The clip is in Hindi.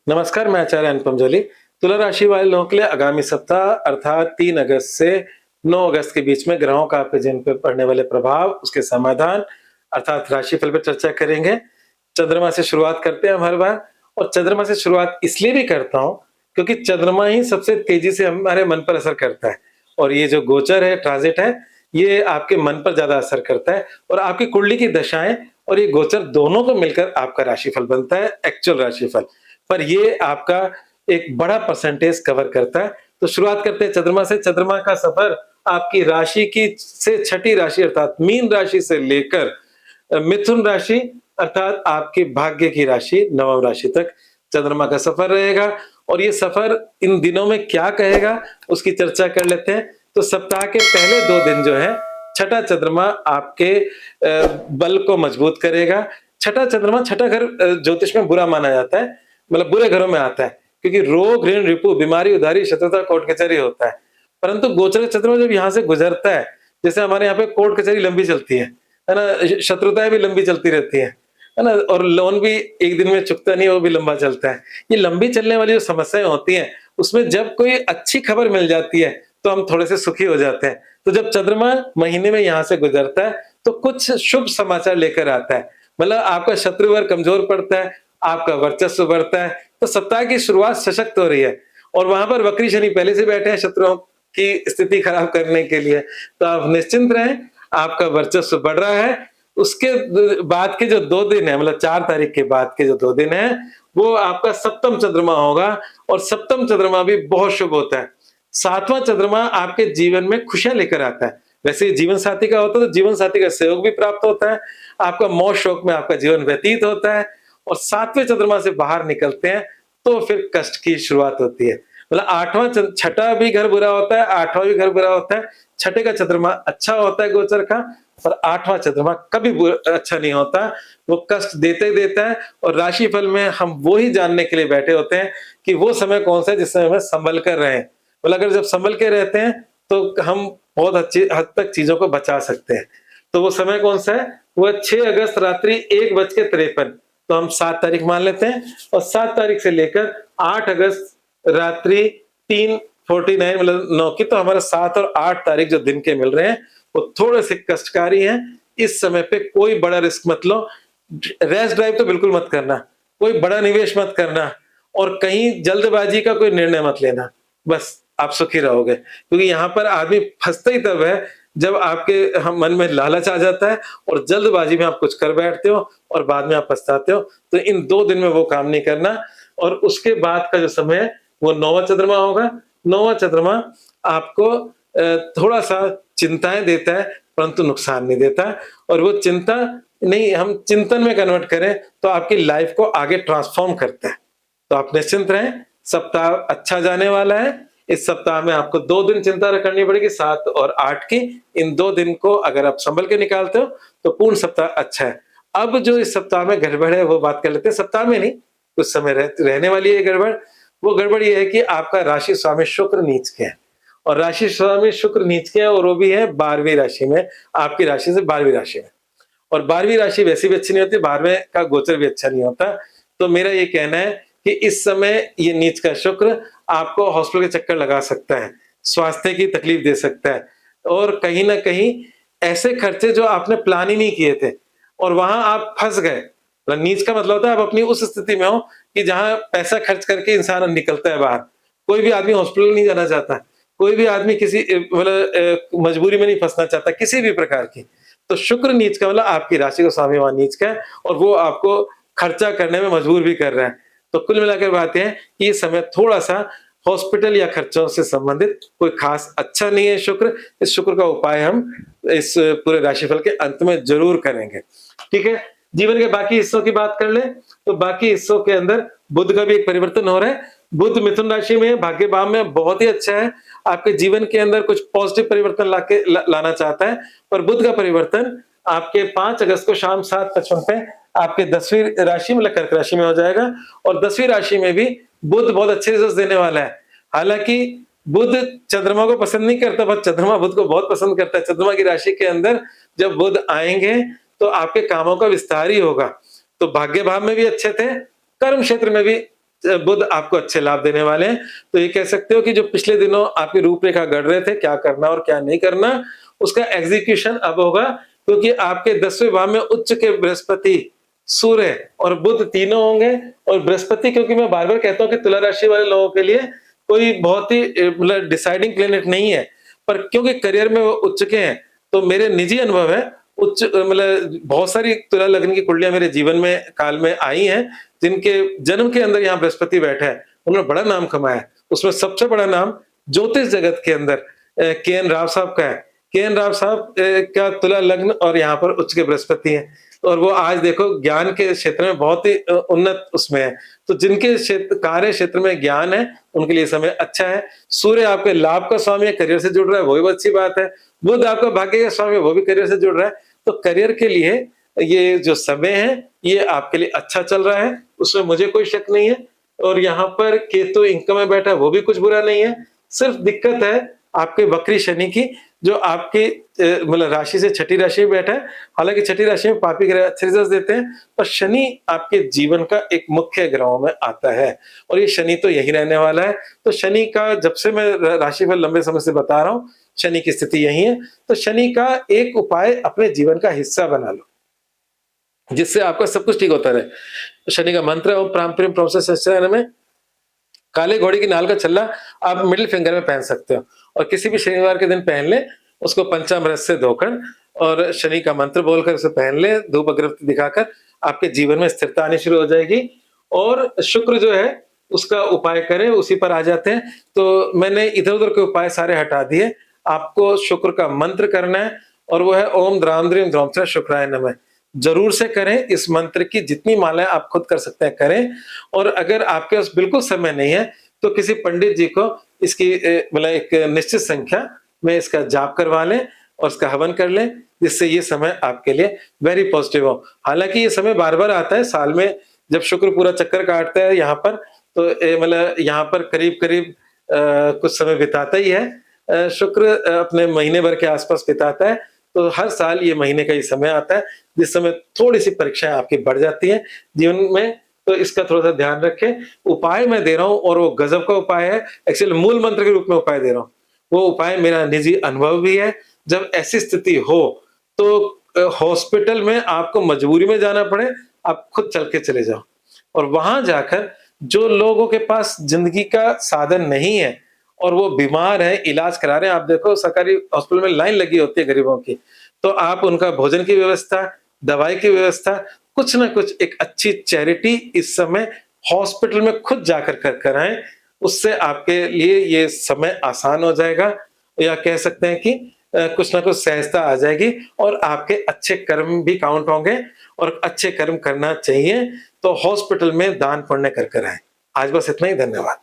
नमस्कार, मैं आचार्य अनुपम जली। तुला राशि वाले लोगों के लिए आगामी सप्ताह अर्थात 3 अगस्त से 9 अगस्त के बीच में ग्रहों का आपके जीवन पे पड़ने वाले प्रभाव, उसके समाधान अर्थात राशिफल पे चर्चा करेंगे। चंद्रमा से शुरुआत करते हैं हम हर बार और चंद्रमा से शुरुआत इसलिए भी करता हूँ, क्योंकि चंद्रमा ही सबसे तेज़ी से हमारे मन पर असर करता है और ये जो गोचर है, ट्रांज़िट है, ये आपके मन पर ज़्यादा असर करता है और आपकी कुंडली की दशाएँ और ये गोचर दोनों को मिलकर आपका राशिफल बनता है, एक्चुअल राशिफल। पर ये आपका एक बड़ा परसेंटेज कवर करता है। तो शुरुआत करते हैं चंद्रमा से। चंद्रमा का सफ़र आपकी राशि की से छठी राशि अर्थात मीन राशि से लेकर मिथुन राशि अर्थात आपके भाग्य की राशि नवम राशि तक चंद्रमा का सफ़र रहेगा और ये सफ़र इन दिनों में क्या कहेगा, उसकी चर्चा कर लेते हैं। तो सप्ताह के पहले 2 दिन जो हैं, छठा चंद्रमा आपके बल को मजबूत करेगा। छठा चंद्रमा छठा घर ज्योतिष में बुरा माना जाता है, मतलब बुरे घरों में आता है, क्योंकि रोग, ऋण, रिपु, बीमारी, उधारी, शत्रुता, कोर्ट कचहरी होता है। परंतु गोचर चंद्रमा जब यहाँ से गुजरता है, जैसे हमारे यहाँ पे कोर्ट कचहरी लंबी चलती है ना? शत्रुताएँ भी लंबी चलती रहती हैं, है ना? और लोन भी एक दिन में चुकता नहीं है, वो भी लंबा चलता है। ये लंबी चलने वाली जो समस्याएँ होती हैं, उसमें जब कोई अच्छी खबर मिल जाती है, तो हम थोड़े-से सुखी हो जाते हैं। तो जब चंद्रमा महीने में यहाँ से गुजरता है, तो कुछ शुभ समाचार लेकर आता है। मतलब आपका शत्रु वर्ग कमज़ोर पड़ता है, आपका वर्चस्व बढ़ता है, तो सप्ताह की शुरुआत सशक्त हो रही है और वहाँ पर वक्री शनि पहले से बैठे हैं शत्रुओं की स्थिति खराब करने के लिए। तो आप निश्चिंत रहें, आपका वर्चस्व बढ़ रहा है। उसके बाद के जो 2 दिन हैं, मतलब 4 तारीख के बाद के जो 2 दिन हैं, वो आपका सप्तम चंद्रमा होगा और सप्तम चंद्रमा भी बहुत शुभ होता है। 7वां चंद्रमा आपके जीवन में खुशियाँ लेकर आता है। वैसे जीवन साथी का होता है, तो जीवन साथी का सहयोग भी प्राप्त होता है। आपका मौज शौक में आपका जीवन व्यतीत होता है और 7वें चंद्रमा से बाहर निकलते हैं, तो फिर कष्ट की शुरुआत होती है। मतलब 8वां छठा भी घर बुरा होता है, 8वां भी घर बुरा होता है। छठे का चंद्रमा अच्छा होता है गोचर का, पर 8वां चंद्रमा कभी अच्छा नहीं होता। वो कष्ट देते ही देता है और राशिफल में हम वो ही जानने के लिए बैठे होते हैं कि वो समय कौन-सा है जिस समय हमें सँभल कर रहें। मतलब अगर जब सँभल के रहते हैं, तो हम बहुत अच्छी हद तक चीज़ों को बचा सकते हैं। तो वो समय कौन-सा है? वो 6 अगस्त रात्रि 1:53 तो हम 7 तारीख मान लेते हैं और 7 तारीख से लेकर 8 अगस्त रात्रि 3:49 मतलब 9 की, तो हमारा 7 और 8 तारीख जो दिन के मिल रहे हैं, वो थोड़े-से कष्टकारी हैं। इस समय पे कोई बड़ा रिस्क मत लो। रैश ड्राइव तो बिल्कुल मत करना, कोई बड़ा निवेश मत करना और कहीं जल्दबाजी का कोई निर्णय मत लेना। बस आप सुखी रहोगे, क्योंकि यहाँ पर आदमी फँसता ही तब है जब आपके मन में लालच आ जाता है और जल्दबाजी में आप कुछ कर बैठते हो और बाद में आप पछताते हो। तो इन 2 दिन में वो काम नहीं करना और उसके बाद का जो समय है, वो 9वां चंद्रमा होगा। 9वां चंद्रमा आपको थोड़ा-सा चिंताएँ देता है, परंतु नुकसान नहीं देता और वो चिंता नहीं, हम चिंतन में कन्वर्ट करें, तो आपकी लाइफ़ को आगे ट्रांसफ़ॉर्म करता है। तो आप निश्चिंत रहें, सप्ताह अच्छा जाने वाला है। इस सप्ताह में आपको 2 दिन चिंता करनी पड़ेगी, 7 और 8 की। इन 2 दिन को अगर आप सँभल के निकालते हो, तो पूर्ण सप्ताह अच्छा है। अब जो इस सप्ताह में गड़बड़ है, वो बात कर लेते हैं। सप्ताह में नहीं, कुछ समय रहने वाली है गड़बड़। वो गड़बड़ ये है कि आपका राशि स्वामी शुक्र नीच के है और राशि स्वामी शुक्र नीच के है और वो भी है 12वीं राशि में, आपकी राशि से 12वीं राशि में। और 12वीं राशि वैसे भी अच्छी नहीं होती, 12वें का गोचर भी अच्छा नहीं होता। तो मेरा ये कहना है कि इस समय ये नीच का शुक्र आपको हॉस्पिटल के चक्कर लगा सकता है, स्वास्थ्य की तकलीफ दे सकता है और कहीं न कहीं ऐसे खर्चे जो आपने प्लान ही नहीं किए थे और वहाँ आप फँस गए। मतलब नीच का मतलब होता है आप अपनी उस स्थिति में हो कि जहाँ पैसा खर्च करके इंसान निकलता है बाहर। कोई भी आदमी हॉस्पिटल नहीं जाना चाहता, कोई भी आदमी किसी मजबूरी में नहीं फँसना चाहता, किसी भी प्रकार की। तो शुक्र नीच का मतलब आपकी राशि का स्वामी वहाँ नीच का है और वो आपको खर्चा करने में मजबूर भी कर रहा है। तो कुल मिलाकर बात ये है कि ये समय थोड़ा-सा हॉस्पिटल या खर्चों से संबंधित कोई खास अच्छा नहीं है शुक्र। इस शुक्र का उपाय हम इस पूरे राशिफल के अंत में ज़रूर करेंगे। ठीक है? जीवन के बाकी हिस्सों की बात कर लें, तो बाकी हिस्सों के अंदर बुध का भी एक परिवर्तन हो रहा है। बुध मिथुन राशि में, भाग्य भाव में बहुत ही अच्छा है। आपके जीवन के अंदर कुछ पॉजिटिव परिवर्तन लाना चाहता है, पर बुध का परिवर्तन आपके 5 अगस्त को शाम 7:55 पे आपके 10वीं राशि मतलब कर्क राशि में हो जाएगा और 10वीं राशि में भी बुध बहुत अच्छे रिजल्ट्स देने वाला है। हालाँकि बुध चंद्रमा को पसंद नहीं करता, पर चंद्रमा बुध को बहुत पसंद करता है। चंद्रमा की राशि के अंदर जब बुध आएँगे, तो आपके कामों का विस्तार ही होगा। तो भाग्य भाव में भी अच्छे थे, कर्म क्षेत्र में भी बुध आपको अच्छे लाभ देने वाले हैं। तो ये कह सकते हो कि जो पिछले दिनों आपकी रूपरेखा गढ़ रहे थे, क्या करना और क्या नहीं करना, उसका एग्जीक्यूशन अब होगा, क्योंकि आपके 10वें भाव में उच्च के बृहस्पति, सूर्य और बुध तीनों होंगे। और बृहस्पति, क्योंकि मैं बार-बार कहता हूँ कि तुला राशि वाले लोगों के लिए कोई बहुत ही मतलब डिसाइडिंग प्लेनेट नहीं है, पर क्योंकि करियर में वो उच्च के हैं, तो मेरे निजी अनुभव है, उच्च मतलब बहुत सारी तुला लग्न की कुंडलियाँ मेरे जीवन में काल में आई हैं, जिनके जन्म के अंदर यहाँ बृहस्पति बैठा है, उन्होंने बड़ा नाम कमाया है। उसमें सबसे बड़ा नाम ज्योतिष जगत के अंदर के एन राव साहब का है। के एन राव साहब का तुला लग्न और यहाँ पर उच्च के बृहस्पति हैं, और वो आज देखो ज्ञान के क्षेत्र में बहुत ही उन्नत उसमें है। तो जिनके क्षेत्र कार्य क्षेत्र में ज्ञान है, उनके लिए समय अच्छा है। सूर्य आपके लाभ का स्वामी है, करियर से जुड़ रहा है, वो भी बहुत अच्छी बात है। बुध आपका भाग्य का स्वामी है, वो भी करियर से जुड़ रहा है। तो करियर के लिए ये जो समय है, ये आपके लिए अच्छा चल रहा है, उसमें मुझे कोई शक नहीं है। और यहाँ पर केतु इंक में बैठा है, वो भी कुछ बुरा नहीं है। सिर्फ दिक्कत है आपके वक्री शनि की, जो आपकी मतलब राशि से छठी राशि में बैठा है। हालांकि छठी राशि में पापी ग्रह अच्छे रिजल्ट देते हैं, पर शनि आपके जीवन का एक मुख्य ग्रहों में आता है, और ये शनि तो यही रहने वाला है। तो शनि का, जब से मैं राशिफल लंबे समय से बता रहा हूँ, शनि की स्थिति यही है। तो शनि का एक उपाय अपने जीवन का हिस्सा बना लो, जिससे आपका सब कुछ ठीक होता रहे। शनि का मंत्र है ओम प्राम प्रेम प्रोसेस सहस्त्रनाम में काले घोड़े की नाल का छल्ला आप मिडिल फिंगर में पहन सकते हो, और किसी भी शनिवार के दिन पहन ले, उसको पंचामृत से धोकर और शनि का मंत्र बोलकर उसे पहन ले, धूप अगरबत्ती दिखाकर, आपके जीवन में स्थिरता आनी शुरू हो जाएगी। और शुक्र जो है उसका उपाय करें, उसी पर आ जाते हैं। तो मैंने इधर उधर के उपाय सारे हटा दिए, आपको शुक्र का मंत्र करना है, और वो है ओम द्राम द्रीम द्रौम शुक्राय नमः। जरूर से करें, इस मंत्र की जितनी मालाएं आप खुद कर सकते हैं करें। और अगर आपके पास बिल्कुल समय नहीं है, तो किसी पंडित जी को इसकी मतलब एक निश्चित संख्या में इसका जाप करवा लें और इसका हवन कर लें, जिससे ये समय आपके लिए वेरी पॉजिटिव हो। हालांकि ये समय बार बार आता है साल में, जब शुक्र पूरा चक्कर काटता है यहाँ पर, तो मतलब यहाँ पर करीब करीब कुछ समय बिताता ही है। शुक्र अपने महीने भर के आसपास बिताता है, तो हर साल ये महीने का ही समय आता है, जिस समय थोड़ी सी परीक्षाएं आपकी बढ़ जाती हैं जीवन में। तो इसका थोड़ा सा ध्यान रखें। उपाय मैं दे रहा हूं, और वो गजब का उपाय है, एक्चुअली मूल मंत्र के रूप में उपाय दे रहा हूं। वो उपाय मेरा निजी अनुभव भी है। जब ऐसी स्थिति हो, तो हॉस्पिटल में आपको मजबूरी में जाना पड़े, आप खुद चल के चले जाओ, और वहां जाकर जो लोगों के पास जिंदगी का साधन नहीं है और वो बीमार है, इलाज करा रहे हैं, आप देखो सरकारी हॉस्पिटल में लाइन लगी होती है गरीबों की, तो आप उनका भोजन की व्यवस्था, दवाई की व्यवस्था, कुछ ना कुछ एक अच्छी चैरिटी इस समय हॉस्पिटल में खुद जाकर कराएं। उससे आपके लिए ये समय आसान हो जाएगा, या कह सकते हैं कि कुछ ना कुछ सहजता आ जाएगी, और आपके अच्छे कर्म भी काउंट होंगे, और अच्छे कर्म करना चाहिए। तो हॉस्पिटल में दान पुण्य कर आए। आज बस इतना ही, धन्यवाद।